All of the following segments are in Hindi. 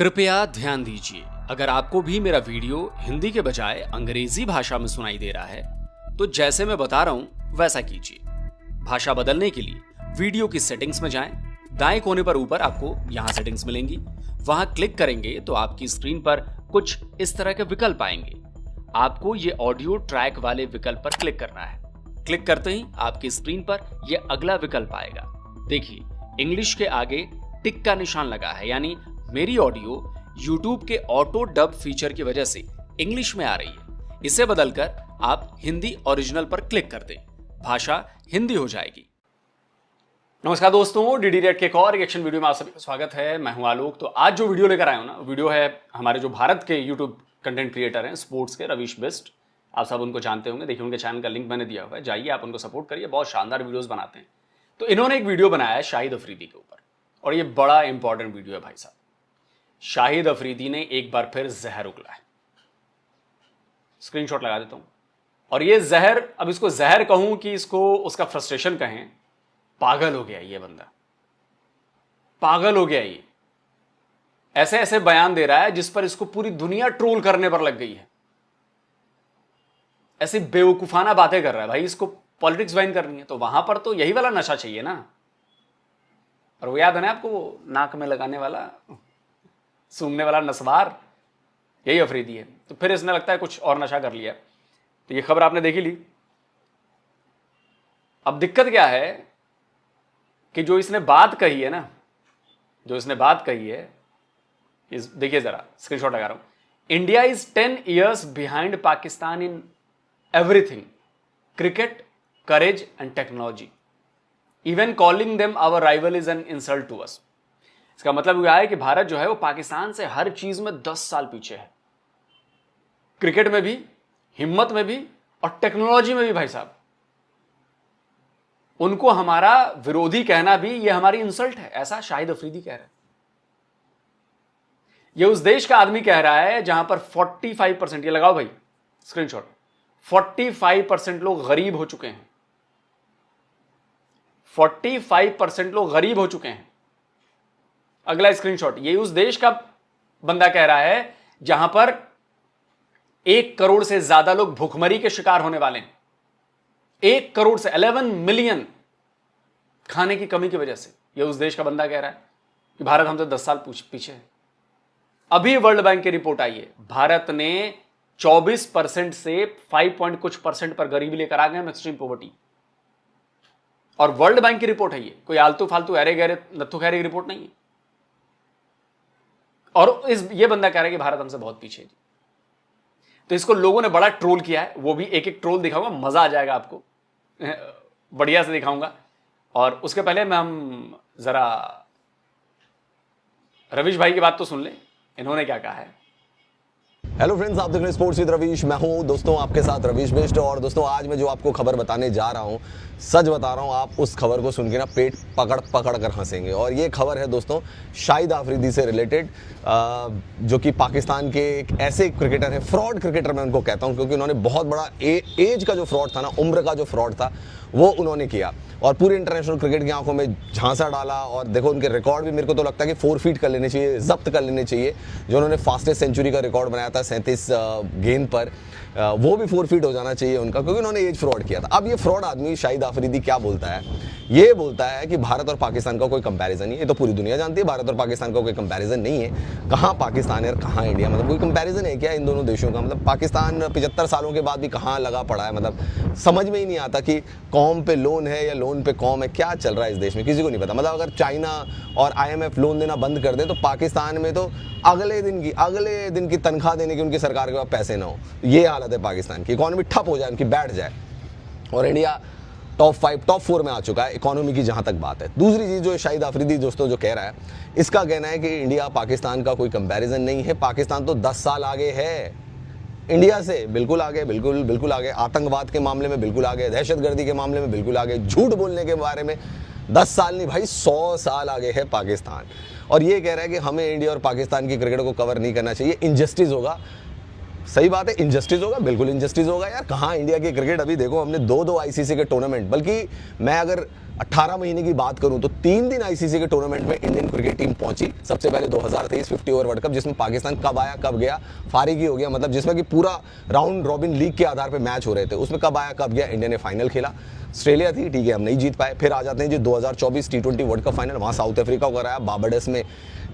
कृपया ध्यान दीजिए, अगर आपको भी मेरा वीडियो हिंदी के बजाय अंग्रेजी भाषा में सुनाई दे रहा है तो जैसे मैं बता रहा हूं वैसा कीजिए। भाषा बदलने के लिए वीडियो की सेटिंग्स में जाएं, दाएं कोने पर ऊपर आपको यहां सेटिंग्स मिलेंगी, वहां क्लिक करेंगे तो आपकी स्क्रीन पर कुछ इस तरह के विकल्प आएंगे। आपको ये ऑडियो ट्रैक वाले विकल्प पर क्लिक करना है। क्लिक करते ही आपकी स्क्रीन पर यह अगला विकल्प आएगा। देखिए, इंग्लिश के आगे टिक का निशान लगा है, यानी मेरी ऑडियो YouTube के ऑटो डब फीचर की वजह से इंग्लिश में आ रही है। इसे बदलकर आप हिंदी ओरिजिनल पर क्लिक कर दें, भाषा हिंदी हो जाएगी। नमस्कार दोस्तों, डीडी रेड के एक और रिएक्शन वीडियो में आप सभी का स्वागत है। मैं हूं आलोक। तो आज जो वीडियो लेकर आया हूं ना, वीडियो है हमारे जो भारत के यूट्यूब कंटेंट क्रिएटर हैं स्पोर्ट्स के, रवीश बिष्ट। आप सब उनको जानते होंगे, देखिए उनके चैनल का लिंक मैंने दिया हुआ है, जाइए आप उनको सपोर्ट करिए, बहुत शानदार वीडियोस बनाते हैं। तो इन्होंने एक वीडियो बनाया है शाहिद अफरीदी के ऊपर, और ये बड़ा इंपॉर्टेंट वीडियो है भाई साहब। शाहिद अफरीदी ने एक बार फिर जहर उगला है। स्क्रीनशॉट लगा देता हूं। और ये जहर, अब इसको जहर कहूं कि इसको उसका फ्रस्ट्रेशन कहें, पागल हो गया ये बंदा, पागल हो गया ये। ऐसे ऐसे बयान दे रहा है जिस पर इसको पूरी दुनिया ट्रोल करने पर लग गई है। ऐसी बेवकूफाना बातें कर रहा है भाई। इसको पॉलिटिक्स वाइन करनी है तो वहां पर तो यही वाला नशा चाहिए ना। और वो याद है ना आपको, वो नाक में लगाने वाला, सूंघने वाला नस्वार, यही अफरीदी है। तो फिर इसने लगता है कुछ और नशा कर लिया। तो ये खबर आपने देखी ली। अब दिक्कत क्या है कि जो इसने बात कही है ना, जो इसने बात कही है, देखिए जरा, स्क्रीनशॉट लगा रहा हूं। India is 10 years behind Pakistan in everything, cricket, courage and technology. Even calling them our rival is an insult to us. इसका मतलब यह है कि भारत जो है वो पाकिस्तान से हर चीज में 10 साल पीछे है। क्रिकेट में भी, हिम्मत में भी, और टेक्नोलॉजी में भी भाई साहब। उनको हमारा विरोधी कहना भी ये हमारी इंसल्ट है, ऐसा शाहिद अफरीदी कह रहा है। ये उस देश का आदमी कह रहा है जहां पर 45%, ये लगाओ भाई स्क्रीनशॉट, 45% लोग गरीब हो चुके हैं। 45% लोग गरीब हो चुके हैं। अगला स्क्रीनशॉट, ये उस देश का बंदा कह रहा है जहां पर 1 करोड़ से ज्यादा लोग भूखमरी के शिकार होने वाले हैं। 1 करोड़ से 11 मिलियन खाने की कमी की वजह से। यह उस देश का बंदा कह रहा है कि भारत हमसे 10 साल पीछे है। अभी वर्ल्ड बैंक की रिपोर्ट आई है, भारत ने 24% से 5 पॉइंट कुछ % पर गरीबी लेकर आ गए हम, एक्सट्रीम पॉवर्टी। और वर्ल्ड बैंक की रिपोर्ट है, ये कोई आलतू फालतू अरे गहरे नत्थु खैरे की रिपोर्ट नहीं है। और ये बंदा कह रहा है कि भारत हमसे बहुत पीछे है। तो इसको लोगों ने बड़ा ट्रोल किया है, वो भी एक एक ट्रोल दिखाऊंगा, मजा आ जाएगा आपको, बढ़िया से दिखाऊंगा। और उसके पहले मैं हम जरा रवीश भाई की बात तो सुन ले, इन्होंने क्या कहा है। हेलो फ्रेंड्स, आप देख रहे हैं स्पोर्ट्स विद रवीश। मैं हूं दोस्तों आपके साथ रवीश बिष्ट। और दोस्तों आज मैं जो आपको खबर बताने जा रहा हूं, सच बता रहा हूं, आप उस खबर को सुन के ना पेट पकड़ पकड़ कर हंसेंगे। और ये खबर है दोस्तों शाहिद अफरीदी से रिलेटेड, जो कि पाकिस्तान के एक ऐसे क्रिकेटर हैं, फ्रॉड क्रिकेटर मैं उनको कहता हूं, क्योंकि उन्होंने बहुत बड़ा एज का जो फ्रॉड था ना, उम्र का जो फ्रॉड था, वो उन्होंने किया और पूरे इंटरनेशनल क्रिकेट की आंखों में झांसा डाला। और देखो उनके रिकॉर्ड भी मेरे को तो लगता है कि 4 फीट कर लेने चाहिए, जब्त कर लेने चाहिए। जो उन्होंने फास्टेस्ट सेंचुरी का रिकॉर्ड बनाया था 37 गेंद पर, वो भी 4 फीट हो जाना चाहिए उनका, क्योंकि उन्होंने एज फ्रॉड किया था। अब ये फ्रॉड आदमी शाहिद अफरीदी क्या बोलता है, ये बोलता है कि भारत और पाकिस्तान का कोई कंपैरिजन नहीं है। ये तो पूरी दुनिया जानती है भारत और पाकिस्तान का कोई कंपैरिजन नहीं है। कहाँ पाकिस्तान है और कहाँ इंडिया, मतलब कोई कंपैरिजन है क्या इन दोनों देशों का? मतलब पाकिस्तान 75 सालों के बाद भी कहाँ लगा पड़ा है, मतलब समझ में ही नहीं आता कि कौम पे लोन है या लोन पे कौम है, क्या चल रहा है इस देश में, किसी को नहीं पता। मतलब अगर चाइना और IMF लोन देना बंद कर दे तो पाकिस्तान में तो अगले दिन की तनख्वाह देने की उनकी सरकार के पास पैसे ना हो। ये हालत है पाकिस्तान की, इकोनॉमी ठप हो जाए, उनकी बैठ जाए। और इंडिया टॉप 5 टॉप 4 में आ चुका है इकोनॉमी की जहां तक बात है। दूसरी चीज जो शाहिद अफरीदी दोस्तों जो कह रहा है, इसका कहना है कि इंडिया पाकिस्तान का कोई कंपैरिजन नहीं है। पाकिस्तान तो 10 साल आगे है इंडिया से, बिल्कुल आगे, बिल्कुल आगे। आतंकवाद के मामले में बिल्कुल आगे, दहशतगर्दी के मामले में बिल्कुल आगे, झूठ बोलने के बारे में 10 साल नहीं भाई 100 साल आगे है पाकिस्तान। और ये कह रहा है कि हमें इंडिया और पाकिस्तान की क्रिकेट को कवर नहीं करना चाहिए, इनजस्टिस होगा। सही बात है, इनजस्टिस होगा, बिल्कुल इनजस्टिस होगा यार। कहाँ इंडिया की क्रिकेट, अभी देखो हमने 2 ICC के टूर्नामेंट, बल्कि मैं अगर 18 महीने की बात करूं तो 3 दिन आईसीसी के टूर्नामेंट में इंडियन क्रिकेट टीम पहुंची। सबसे पहले 2023 50 ओवर वर्ल्ड कप, जिसमें पाकिस्तान कब आया कब गया, फारिग ही हो गया, मतलब जिसमें कि पूरा राउंड रॉबिन लीग के आधार पे मैच हो रहे थे, उसमें कब आया कब गया, इंडिया ने फाइनल खेला। ऑस्ट्रेलिया थी, ठीक है, हम नहीं जीत पाए। फिर आ जाते हैं जी 2024 T20 वर्ल्ड कप फाइनल, वहाँ साउथ अफ्रीका को कराया, बारबाडोस में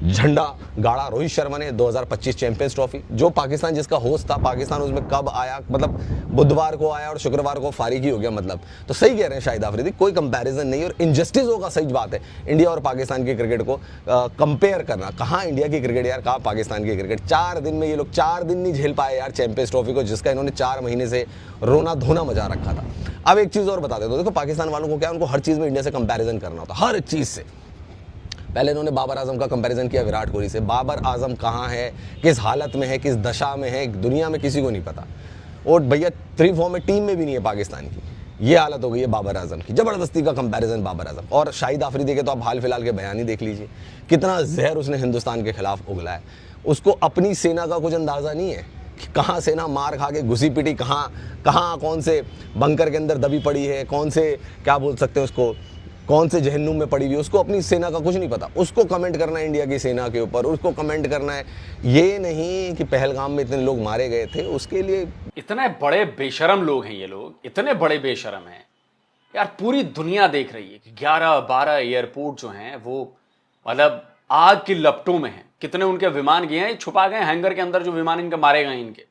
झंडा गाड़ा रोहित शर्मा ने। 2025 चैंपियंस ट्रॉफी, जो पाकिस्तान जिसका होस्ट था, पाकिस्तान उसमें कब आया, मतलब बुधवार को आया और शुक्रवार को फारिग ही हो गया, मतलब। तो सही कह रहे हैं शाहिद आफरीदी, कोई कंपैरिजन नहीं, और इनजस्टिस होगा, सही बात है, इंडिया और पाकिस्तान की क्रिकेट को कंपेयर करना। कहाँ इंडिया की क्रिकेट यार, कहाँ पाकिस्तान की क्रिकेट। 4 दिन में ये लोग 4 दिन नहीं झेल पाए यार चैंपियंस ट्रॉफी को, जिसका इन्होंने 4 महीने से रोना धोना मचा रखा था। अब एक चीज़ और बता देता हूं, देखो पाकिस्तान वालों को क्या, उनको हर चीज़ में इंडिया से कंपैरिजन करना होता, हर चीज़ से। पहले इन्होंने बाबर आजम का कंपैरिजन किया विराट कोहली से। बाबर आजम कहाँ है, किस हालत में है, किस दशा में है, दुनिया में किसी को नहीं पता। और भैया 3 फॉर्म में टीम में भी नहीं है पाकिस्तान की, ये हालत हो गई है बाबर आजम की। जबरदस्ती का कंपैरिजन बाबर आजम। और शाहिद आफरीदी के तो आप हाल फिलहाल के बयान ही देख लीजिए, कितना जहर उसने हिंदुस्तान के खिलाफ उगला है। उसको अपनी सेना का कुछ अंदाजा नहीं है कि कहाँ सेना मार खा के घुसी पिटी, कहाँ कौन से बंकर के अंदर दबी पड़ी है, कौन से क्या बोल सकते हैं उसको, कौन से जहन्नुम में पड़ी हुई है। उसको अपनी सेना का कुछ नहीं पता। उसको कमेंट करना है इंडिया की सेना के ऊपर, उसको कमेंट करना है ये नहीं कि पहलगाम में इतने लोग मारे गए थे, उसके लिए। इतने बड़े बेशरम लोग हैं ये लोग, इतने बड़े बेशरम हैं यार। पूरी दुनिया देख रही है कि 11-12 एयरपोर्ट जो हैं वो मतलब आग की लपटों में हैं। कितने उनके विमान गए हैं, छुपा गए हैंगर के अंदर, जो विमान इनके मारे गए इनके।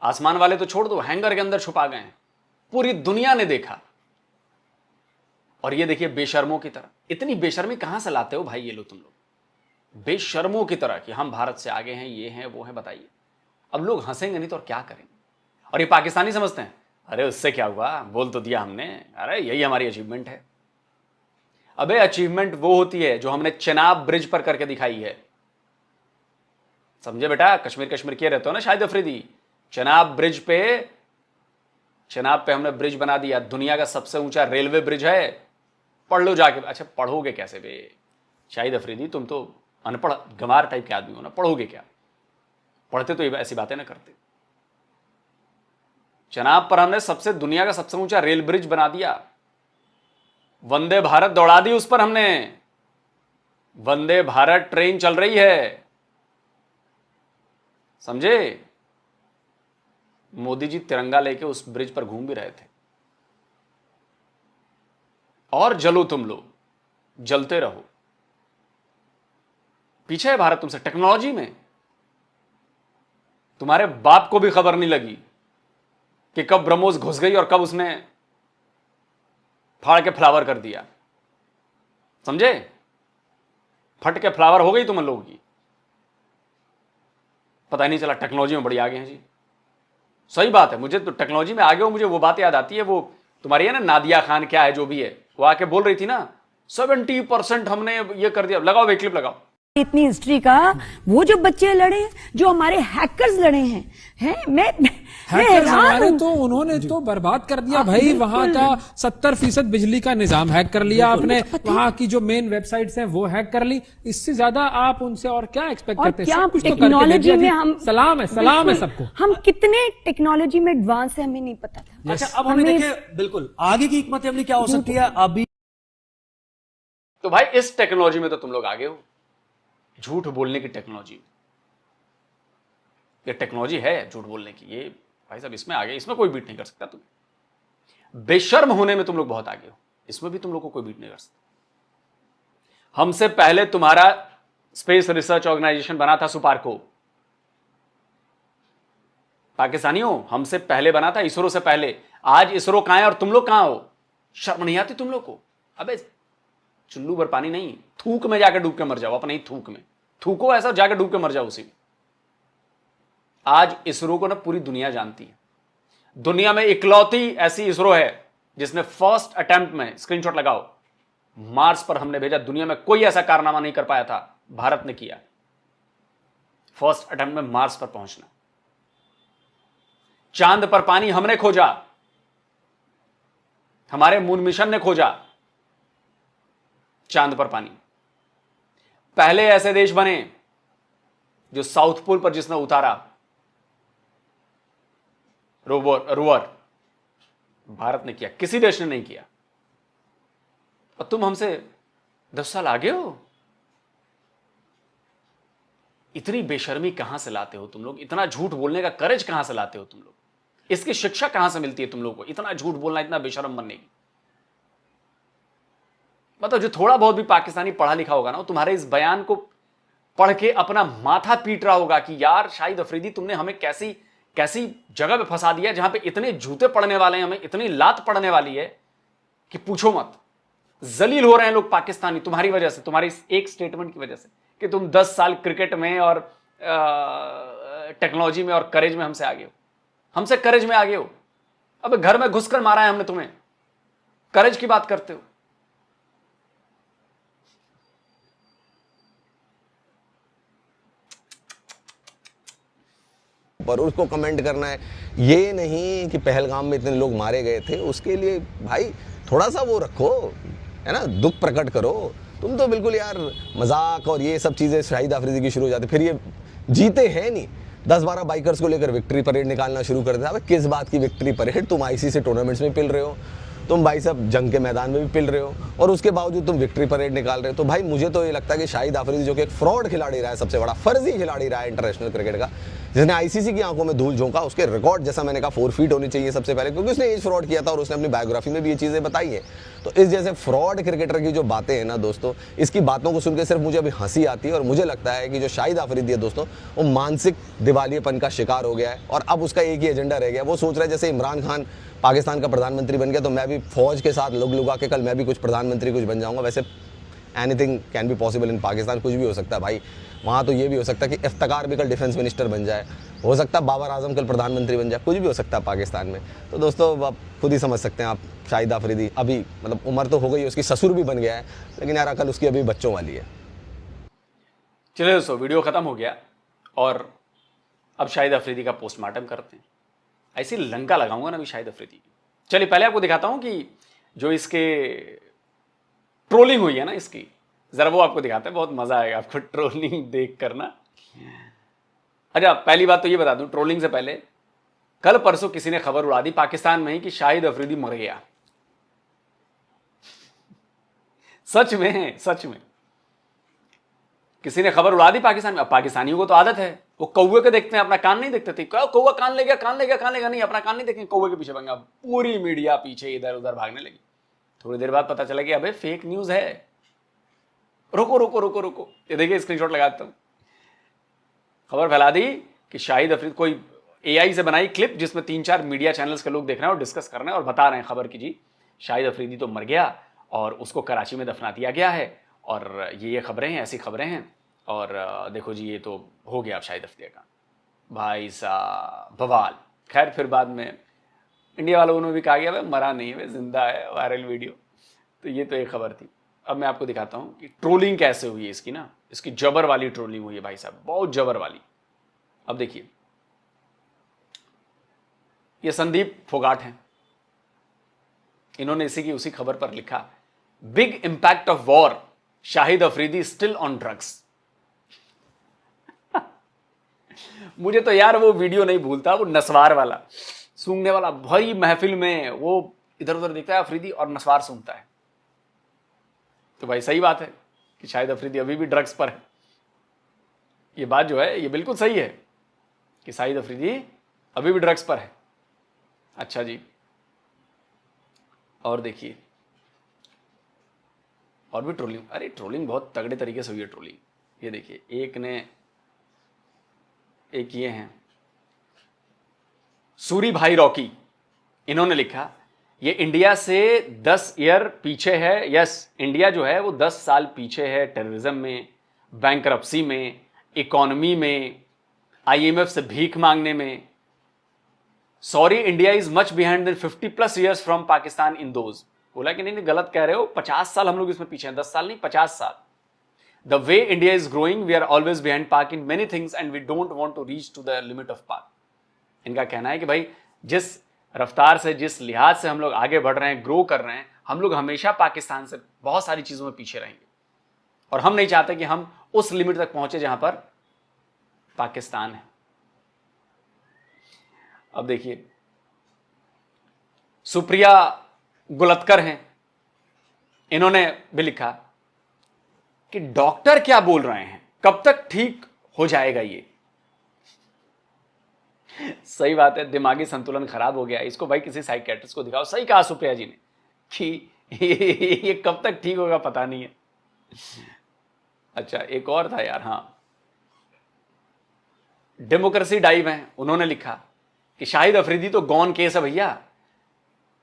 आसमान वाले तो छोड़ दो, हैंगर के अंदर छुपा गए हैं। पूरी दुनिया ने देखा। और ये देखिए बेशर्मों की तरह, इतनी बेशर्मी कहां से लाते हो भाई ये लोग, तुम लोग बेशर्मों की तरह कि हम भारत से आगे हैं, ये हैं वो हैं। बताइए, अब लोग हंसेंगे नहीं तो और क्या करेंगे। और ये पाकिस्तानी समझते हैं, अरे उससे क्या हुआ, बोल तो दिया हमने, अरे यही हमारी अचीवमेंट है। अबे अचीवमेंट वो होती है जो हमने चेनाब ब्रिज पर करके दिखाई है। समझे बेटा, कश्मीर कश्मीर किए रहते हो ना शाहिद अफरीदी। चेनाब पे हमने ब्रिज बना दिया, दुनिया का सबसे ऊंचा रेलवे ब्रिज है। पढ़ लो जाके। अच्छा पढ़ोगे कैसे बे शाहिद अफरीदी, तुम तो अनपढ़ गंवार टाइप के आदमी हो ना, पढ़ोगे क्या। पढ़ते तो ऐसी बातें ना करते। चेनाब पर हमने दुनिया का सबसे ऊंचा रेल ब्रिज बना दिया। वंदे भारत दौड़ा दी उस पर हमने। वंदे भारत ट्रेन चल रही है, समझे। मोदी जी तिरंगा लेके उस ब्रिज पर घूम भी रहे थे। और जलो तुम लोग, जलते रहो। पीछे है भारत तुमसे टेक्नोलॉजी में। तुम्हारे बाप को भी खबर नहीं लगी कि कब ब्रह्मोस घुस गई और कब उसने फाड़ के फ्लावर कर दिया, समझे। फट के फ्लावर हो गई तुम लोगों की, पता ही नहीं चला। टेक्नोलॉजी में बड़ी आगे हैं जी। सही बात है, मुझे तो टेक्नोलॉजी में आगे हो, मुझे वो बात याद आती है। वो तुम्हारी है ना नादिया खान, क्या है जो भी है, वो आके बोल रही थी ना 70% हमने ये कर दिया। लगाओ, एक क्लिप लगाओ। इतनी हिस्ट्री का वो जो बच्चे लड़े, जो हमारे हैकर्स लड़े हैं मैं हमारे तो उन्होंने तो बर्बाद कर दिया भाई। वहां का 70% बिजली का निजाम हैक कर लिया आपने, वहां की जो मेन वेबसाइट्स हैं वो हैक कर ली। इससे ज्यादा आप उनसे और क्या एक्सपेक्ट करते हैं। क्या टेक्नोलॉजी में हम सलाम है सबको। हम कितने टेक्नोलॉजी में एडवांस है हमें नहीं पता था। अच्छा अब हमें देखिए बिल्कुल आगे की हिकमत अमली क्या हो सकती है अभी। तो भाई इस टेक्नोलॉजी में तो तुम लोग आगे हो, झूठ बोलने की टेक्नोलॉजी। ये टेक्नोलॉजी है झूठ बोलने की, ये भाई साहब इसमें आगे, इसमें कोई बीट नहीं कर सकता। तुम बेशर्म होने में तुम लोग बहुत आगे हो, इसमें भी तुम लोग को कोई बीट नहीं कर सकता। हमसे पहले तुम्हारा स्पेस रिसर्च ऑर्गेनाइजेशन बना था सुपार्को, पाकिस्तानियों, हमसे पहले बना था, इसरो से पहले। आज इसरो कहां है और तुम लोग कहां हो। शर्म नहीं आती तुम लोग को। अबे चुल्लू भर पानी नहीं, थूक में जाकर डूब के मर जाओ, अपने ही थूक में थूको ऐसा, जाकर डूब के मर जाओ उसी में। आज इसरो को ना पूरी दुनिया जानती है। दुनिया में इकलौती ऐसी इसरो है जिसने फर्स्ट अटेम्प्ट में, स्क्रीनशॉट लगाओ, मार्स पर हमने भेजा। दुनिया में कोई ऐसा कारनामा नहीं कर पाया था, भारत ने किया। फर्स्ट अटेम्प्ट में मार्स पर पहुंचना। चांद पर पानी हमने खोजा, हमारे मून मिशन ने खोजा चांद पर पानी। पहले ऐसे देश बने जो साउथ पोल पर जिसने उतारा रोवर, भारत ने किया, किसी देश ने नहीं किया। और तुम हमसे 10 साल आगे हो। इतनी बेशर्मी कहां से लाते हो तुम लोग? इतना झूठ बोलने का करेज कहां से लाते हो तुम लोग? इसकी शिक्षा कहां से मिलती है तुम लोग को, इतना झूठ बोलना, इतना बेशर्म बनने की? मतलब जो थोड़ा बहुत भी पाकिस्तानी पढ़ा लिखा होगा ना, वो तुम्हारे इस बयान को पढ़ के अपना माथा पीट रहा होगा कि यार शाहिद अफरीदी, तुमने हमें कैसी कैसी जगह पे फंसा दिया जहां पे इतने जूते पड़ने वाले हैं, हमें इतनी लात पड़ने वाली है कि पूछो मत। जलील हो रहे हैं लोग पाकिस्तानी तुम्हारी वजह से, तुम्हारी इस एक स्टेटमेंट की वजह से कि तुम 10 साल क्रिकेट में और टेक्नोलॉजी में और करेज में हमसे आगे हो। हमसे करेज में आगे हो? अब घर में घुसकर मारा है हमने तुम्हें, करेज की बात करते हो? पर उसको कमेंट करना है, ये नहीं कि पहलगाम में इतने लोग मारे गए थे, उसके लिए भाई थोड़ा सा वो रखो, है ना, दुख प्रकट करो। तुम तो बिल्कुल यार मजाक और ये सब चीज़ें शाहिद अफरीदी की शुरू हो जाती, फिर ये जीते हैं नहीं, 10-12 बाइकर्स को लेकर विक्ट्री परेड निकालना शुरू कर दिया। किस बात की विक्ट्री परेड? तुम आईसीसी टूर्नामेंट्स में पिल रहे हो, तुम भाई साहब जंग के मैदान में भी पिल रहे हो, और उसके बावजूद तुम विक्ट्री परेड निकाल रहे हो। तो भाई मुझे तो ये लगता है कि शाहिद अफरीदी जो कि एक फ्रॉड खिलाड़ी रहा है, सबसे बड़ा फर्जी खिलाड़ी रहा है इंटरनेशनल क्रिकेट का, जिसने आईसीसी की आंखों में धूल झोंका, उसके रिकॉर्ड जैसा मैंने कहा 4 फीट होनी चाहिए सबसे पहले, क्योंकि उसने एज फ्रॉड किया था और उसने अपनी बायोग्राफी में भी ये चीज़ें बताई हैं। तो इस जैसे फ्रॉड क्रिकेटर की जो बातें हैं ना दोस्तों, इसकी बातों को सुनकर सिर्फ मुझे अभी हंसी आती है, और मुझे लगता है कि जो शाहिद अफरीदी है दोस्तों, वो मानसिक दिवालियेपन का शिकार हो गया है, और अब उसका एक ही एजेंडा रह गया। वो सोच रहा है जैसे इमरान खान पाकिस्तान का प्रधानमंत्री बन गया तो मैं भी फौज के साथ लुग लुगा के कल मैं भी कुछ प्रधानमंत्री कुछ बन जाऊंगा। वैसे anything can be possible in Pakistan, कुछ भी हो सकता है भाई। वहाँ तो ये भी हो सकता है कि इफ्तिकार भी कल डिफेंस मिनिस्टर बन जाए, हो सकता है बाबर आजम कल प्रधानमंत्री बन जाए, कुछ भी हो सकता है पाकिस्तान में। तो दोस्तों आप खुद ही समझ सकते हैं, आप शाहिद अफरीदी अभी मतलब उम्र तो हो गई, उसकी ससुर भी बन गया है, लेकिन यार अकल उसकी अभी बच्चों वाली है। चलिए दोस्तों, वीडियो खत्म हो गया और अब शाहिद अफरीदी का पोस्टमार्टम करते हैं। ऐसी लंका लगाऊंगा ना अभी शाहिद अफरीदी की। चलिए पहले आपको दिखाता हूं कि जो इसके ट्रोलिंग हुई है ना इसकी, जरा वो आपको दिखाते हैं, बहुत मजा आएगा आपको ट्रोलिंग देख करना। अच्छा, पहली बात तो ये बता दूं ट्रोलिंग से पहले, कल परसों किसी ने खबर उड़ा दी पाकिस्तान में ही कि शाहिद अफरीदी मर गया। सच में, सच में किसी ने खबर उड़ा दी पाकिस्तान में। अब पाकिस्तानियों को तो आदत है, वो कौवे के देखते हैं, अपना कान नहीं देखते थे। कौवा कान ले गया, कान ले गया, कान ले गया, नहीं अपना कान नहीं देखेंगे, कौवे के पीछे भागेंगे। अब पूरी मीडिया पीछे इधर उधर भागने लगी। थोड़ी देर बाद पता चला कि अबे फेक न्यूज है। रुको रुको रुको रुको, ये देखिए स्क्रीनशॉट लगाता हूं। खबर फैला दी कि शाहिद अफरीदी, कोई एआई से बनाई क्लिप जिसमें 3-4 मीडिया चैनल्स के लोग देख रहे हैं और डिस्कस कर रहे हैं और बता रहे हैं खबर की, जी शाहिद अफरीदी तो मर गया और उसको कराची में दफना दिया गया है, और ये खबरें हैं, ऐसी खबरें हैं, और देखो जी ये तो हो गया अब शाहिद अफरीदी का। भाई साहब बवाल। खैर फिर बाद में इंडिया वालों ने भी कहा गया भाई मरा नहीं है, जिंदा है, वायरल वीडियो। तो ये तो एक खबर थी। अब मैं आपको दिखाता हूँ कि ट्रोलिंग कैसे हुई है इसकी ना, इसकी जबर वाली ट्रोलिंग हुई है भाई साहब, बहुत जबर वाली। अब देखिए, ये संदीप फोगाट हैं, इन्होंने इसी की उसी खबर पर लिखा, big impact of war, Shahid Afridi still on drugs. मुझे तो यार वो वीडियो नहीं भूलता, वो नस्वार वाला, सूंघने वाला, भाई महफिल में वो इधर उधर देखता है अफरीदी और नस्वार सूंघता है। तो भाई सही बात है कि शाहिद अफरीदी अभी भी ड्रग्स पर है। ये बात जो है ये बिल्कुल सही है कि शाहिद अफरीदी अभी भी ड्रग्स पर है। अच्छा जी, और देखिए और भी ट्रोलिंग। अरे ट्रोलिंग बहुत तगड़े तरीके से हुई है ट्रोलिंग। ये देखिए, एक ये हैं सूरी भाई रॉकी, इन्होंने लिखा ये इंडिया से 10 ईयर पीछे है। यस, इंडिया जो है वो 10 साल पीछे है टेररिज्म में, बैंकरप्सी में, इकोनॉमी में, आईएमएफ से भीख मांगने में। Sorry, India is much behind than 50+ years from Pakistan in those. बोला कि नहीं गलत कह रहे हो, 50 साल हम लोग इसमें पीछे हैं, 10 साल नहीं 50 साल। The way India is growing we are always behind Pak in many things and we don't want to reach to the limit of Pak. इनका कहना है कि भाई जिस रफ्तार से, जिस लिहाज से हम लोग आगे बढ़ रहे हैं, ग्रो कर रहे हैं, हम लोग हमेशा पाकिस्तान से बहुत सारी चीजों में पीछे रहेंगे, और हम नहीं चाहते कि हम उस लिमिट तक पहुंचे जहां पर पाकिस्तान है। अब देखिए, सुप्रिया गुलतकर हैं, इन्होंने भी लिखा कि डॉक्टर क्या बोल रहे हैं, कब तक ठीक हो जाएगा ये। सही बात है, दिमागी संतुलन खराब हो गया, इसको भाई किसी साइकियाट्रिस्ट को दिखाओ। सही कहा सुप्रिया जी ने कि ये कब तक ठीक होगा पता नहीं है। अच्छा, एक और था यार, हाँ, डेमोक्रेसी डाइव है, उन्होंने लिखा कि शाहिद अफरीदी तो गॉन केस है भैया।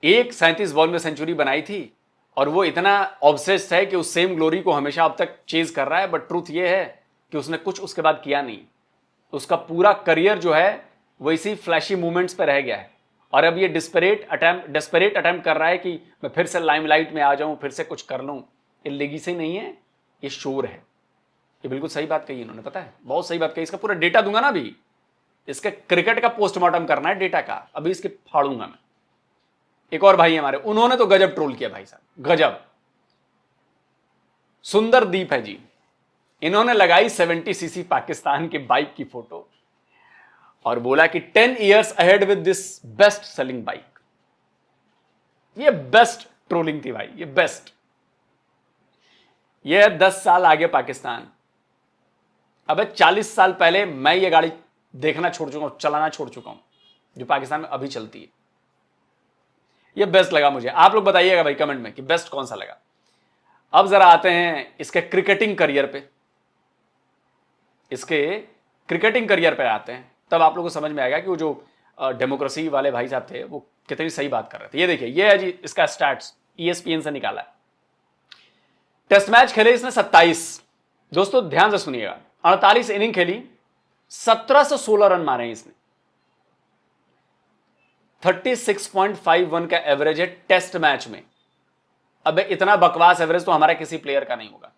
37 बॉल में सेंचुरी बनाई थी और वो इतना ऑब्सेस्ड है कि उस सेम ग्लोरी को हमेशा अब तक चेज कर रहा है। बट ट्रूथ ये है कि उसने कुछ उसके बाद किया नहीं। उसका पूरा करियर जो है वो इसी फ्लैशी मूवमेंट्स पे रह गया है और अब ये डेस्परेट अटेम्प्ट कर रहा है कि मैं फिर से लाइमलाइट में आ जाऊं, फिर से कुछ कर लूं। ये लेगेसी नहीं है, ये शोर है। ये बिल्कुल सही बात कही इन्होंने, पता है, बहुत सही बात कही। इसका पूरा डेटा दूंगा ना अभी, इसके क्रिकेट का पोस्टमार्टम करना है डेटा का, अभी इसके फाड़ूंगा मैं। एक और भाई हमारे, उन्होंने तो गजब ट्रोल किया भाई साहब, गजब। सुंदर दीप है जी, इन्होंने लगाई 70 सीसी पाकिस्तान की बाइक की फोटो और बोला कि 10 years ahead with this best selling bike. ये बेस्ट ट्रोलिंग थी भाई, ये बेस्ट। ये 10 साल आगे पाकिस्तान। अबे 40 साल पहले मैं ये गाड़ी देखना छोड़ चुका हूं, चलाना छोड़ चुका हूं, जो पाकिस्तान में अभी चलती है। ये बेस्ट लगा मुझे। आप लोग बताइएगा भाई कमेंट में कि बेस्ट कौन सा लगा। अब जरा आते हैं इसके क्रिकेटिंग करियर पे, इसके क्रिकेटिंग करियर पे आते हैं, तब आप लोगों को समझ में आएगा कि वो जो डेमोक्रेसी वाले भाई साहब थे वो कितनी सही बात कर रहे थे। ये देखिए, ये है जी इसका स्टैट्स, ESPN से निकाला है। टेस्ट मैच खेले इसने 27। दोस्तों ध्यान से सुनिएगा, 48 इनिंग खेली, 17 से 16 रन मारे हैं इसने। 36.51 का एवरेज है टेस्ट मैच में। अब इतना बकवास एवरेज तो हमारा किसी प्लेयर का नहीं होगा,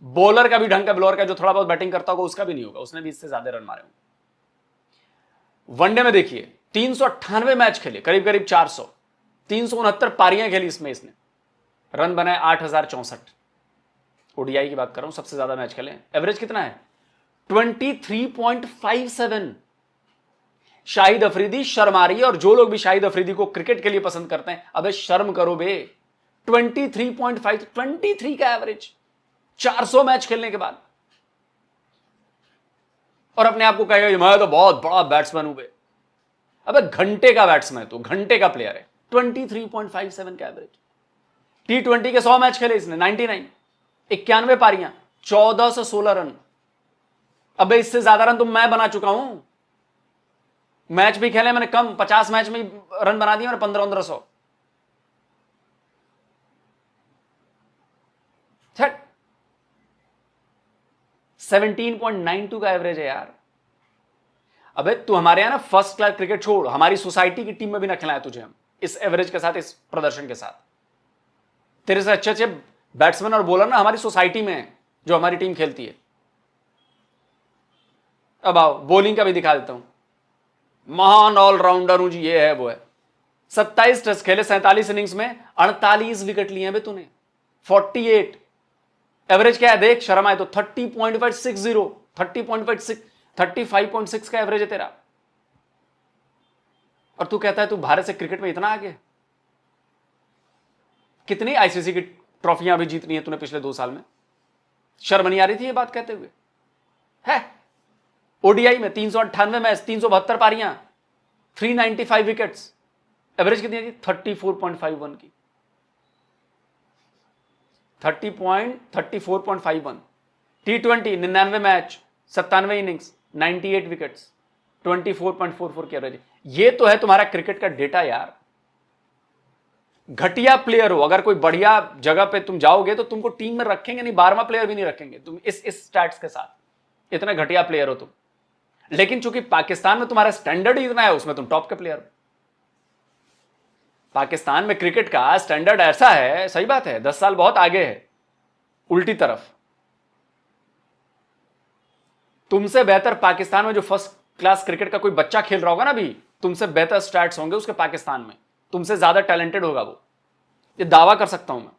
बॉलर का भी ढंग का, बॉलर का जो थोड़ा बहुत बैटिंग करता होगा उसका भी नहीं होगा, उसने भी इससे ज्यादा रन मारे होंगे। वनडे में देखिए 398 मैच खेले, करीब करीब 400, 369 पारियां खेली इसमें इसने, रन बनाए 8064। ओडीआई की बात कर रहा हूं, सबसे ज्यादा मैच खेले। एवरेज कितना है? 23.57। शाहिद अफरीदी शर्म आ रही है, और जो लोग भी शाहिद अफरीदी को क्रिकेट के लिए पसंद करते हैं, अबे शर्म करो बे। 23 का एवरेज 400 मैच खेलने के बाद, और अपने आप को कहेगा मैं तो बहुत बड़ा बैट्समैन हूं बे। अबे घंटे का बैट्समैन है, तो घंटे का प्लेयर है। 23.57 का एवरेज। T20 के 100 मैच खेले इसने, 99, 91 पारियां, 14 से 16 रन। अबे इससे ज्यादा रन तो मैं बना चुका हूं। मैच भी खेले मैंने कम, 50 मैच में रन बना दिए मैंने, 1500। 17.92 का एवरेज है यार। अबे तू हमारे यहां ना फर्स्ट क्लास क्रिकेट छोड़, हमारी सोसाइटी की टीम में भी ना खिलाए तुझे हम, इस एवरेज के साथ, इस प्रदर्शन के साथ। तेरे से अच्छे अच्छे बैट्समैन और बॉलर ना हमारी सोसाइटी में है, जो हमारी टीम खेलती है। अब आओ बॉलिंग का भी दिखा देता हूं। महान ऑलराउंडर हूं जी, ये है वो है। 27 टेस्ट खेले, 47 इनिंग्स में 48 विकेट लिए हैं तूने, 48। एवरेज क्या है देख, शर्म आए तो 30.60, 30.6, 35.6 का एवरेज है तेरा। और तू कहता है तू भारत से क्रिकेट में इतना आगे। कितनी आईसीसी की ट्रॉफियां भी जीतनी है तूने पिछले 2 साल में? शर्म नहीं आ रही थी ये बात कहते हुए? है ओडीआई में 398 मैच, 372 पारियां, 395 विकेट्स, एवरेज कितनी है? 34.51 की, 34.51। T20 99 मैच, 97 इनिंग्स, 98 विकेट्स, 24.44 की एवरेज। ये तो है तुम्हारा क्रिकेट का डेटा यार। घटिया प्लेयर हो, अगर कोई बढ़िया जगह पे तुम जाओगे तो तुमको टीम में रखेंगे नहीं, 12वां प्लेयर भी नहीं रखेंगे तुम इस स्टैट्स के साथ। इतने घटिया प्लेयर हो तुम। लेकिन चूंकि पाकिस्तान में तुम्हारा स्टैंडर्ड ही इतना है, उसमें तुम टॉप के प्लेयर हो। पाकिस्तान में क्रिकेट का स्टैंडर्ड ऐसा है, सही बात है, 10 साल बहुत आगे है उल्टी तरफ। तुमसे बेहतर पाकिस्तान में जो फर्स्ट क्लास क्रिकेट का कोई बच्चा खेल रहा होगा ना, अभी तुमसे बेहतर स्टैट्स होंगे उसके पाकिस्तान में, तुमसे ज्यादा टैलेंटेड होगा वो, ये दावा कर सकता हूं मैं।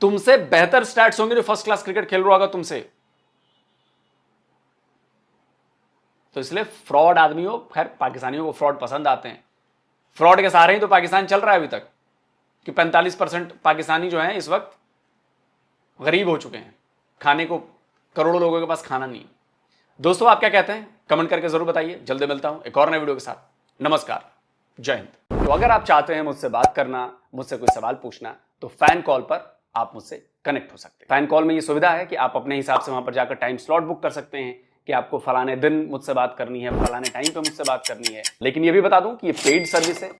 तुमसे बेहतर स्टैट्स होंगे जो फर्स्ट क्लास क्रिकेट खेल रहा होगा तुमसे। तो इसलिए फ्रॉड आदमी हो, खैर पाकिस्तानियों को फ्रॉड पसंद आते हैं, फ्रॉड के सहारे ही तो पाकिस्तान चल रहा है अभी तक। कि 45% पाकिस्तानी जो हैं इस वक्त गरीब हो चुके हैं, खाने को करोड़ों लोगों के पास खाना नहीं। दोस्तों आप क्या कहते हैं, कमेंट करके जरूर बताइए। जल्दी मिलता हूं एक और नए वीडियो के साथ। नमस्कार, जय हिंद। तो अगर आप चाहते हैं मुझसे बात करना, मुझसे कोई सवाल पूछना, तो फैन कॉल पर आप मुझसे कनेक्ट हो सकते हैं। फैन कॉल में ये सुविधा है कि आप अपने हिसाब से वहां पर जाकर टाइम स्लॉट बुक कर सकते हैं कि आपको फलाने दिन मुझसे बात करनी है, फलाने टाइम पे मुझसे बात करनी है। लेकिन ये भी बता दूं कि ये पेड सर्विस है,